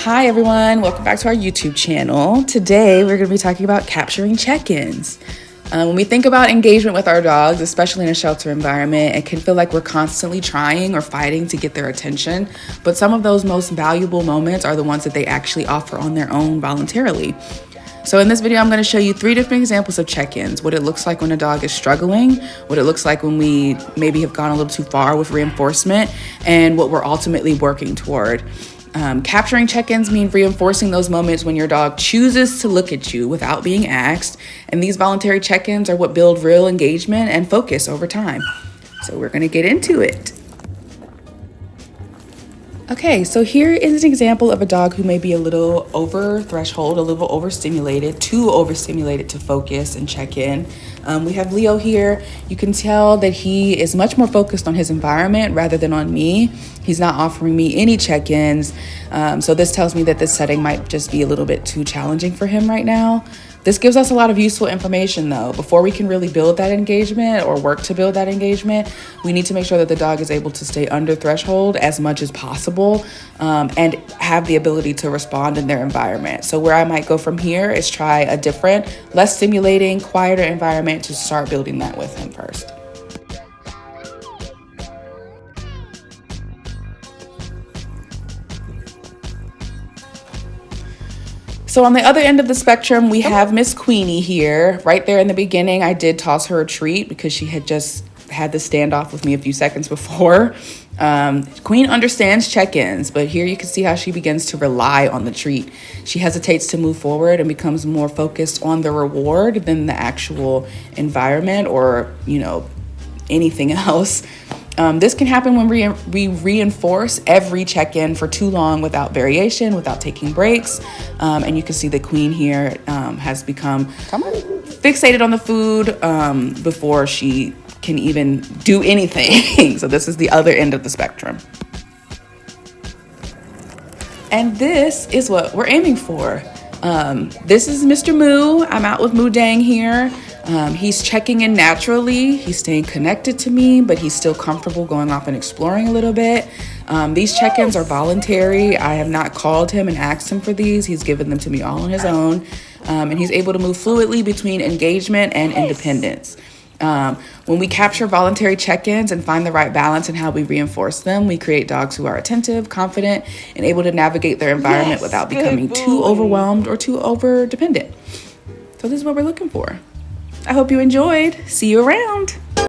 Hi everyone, welcome back to our YouTube channel. Today we're going to be talking about capturing check-ins. When we think about engagement with our dogs, especially in a shelter environment, it can feel like we're constantly trying or fighting to get their attention, but some of those most valuable moments are the ones that they actually offer on their own voluntarily. So in this video, I'm going to show you 3 different examples of check-ins, what it looks like when a dog is struggling, what it looks like when we maybe have gone a little too far with reinforcement, and what we're ultimately working toward. Capturing check-ins mean reinforcing those moments when your dog chooses to look at you without being asked, and these voluntary check-ins are what build real engagement and focus over time. So we're going to get into it. Okay, so here is an example of a dog who may be a little over threshold, a little overstimulated, too overstimulated to focus and check in. We have Leo here. You can tell that he is much more focused on his environment rather than on me. He's not offering me any check-ins. So this tells me that this setting might just be a little bit too challenging for him right now. This gives us a lot of useful information though. Before we can really build that engagement or work to build that engagement, we need to make sure that the dog is able to stay under threshold as much as possible and have the ability to respond in their environment. So where I might go from here is try a different, less stimulating, quieter environment to start building that with him first. So on the other end of the spectrum, we have Miss Queenie here. Right there in the beginning, I did toss her a treat because she had just had the standoff with me a few seconds before. Queen understands check-ins, but here you can see how she begins to rely on the treat. She hesitates to move forward and becomes more focused on the reward than the actual environment or, anything else. This can happen when we reinforce every check-in for too long without variation, without taking breaks. And you can see the Queen here has become fixated on the food before she can even do anything. So this is the other end of the spectrum. And this is what we're aiming for. This is Mr. Moo. I'm out with Moo Dang here. He's checking in naturally. He's staying connected to me, but he's still comfortable going off and exploring a little bit. These check-ins are voluntary. I have not called him and asked him for these. He's given them to me all on his own. And he's able to move fluidly between engagement and independence. When we capture voluntary check-ins and find the right balance in how we reinforce them, we create dogs who are attentive, confident, and able to navigate their environment without becoming too overwhelmed or too over-dependent. So this is what we're looking for. I hope you enjoyed. See you around.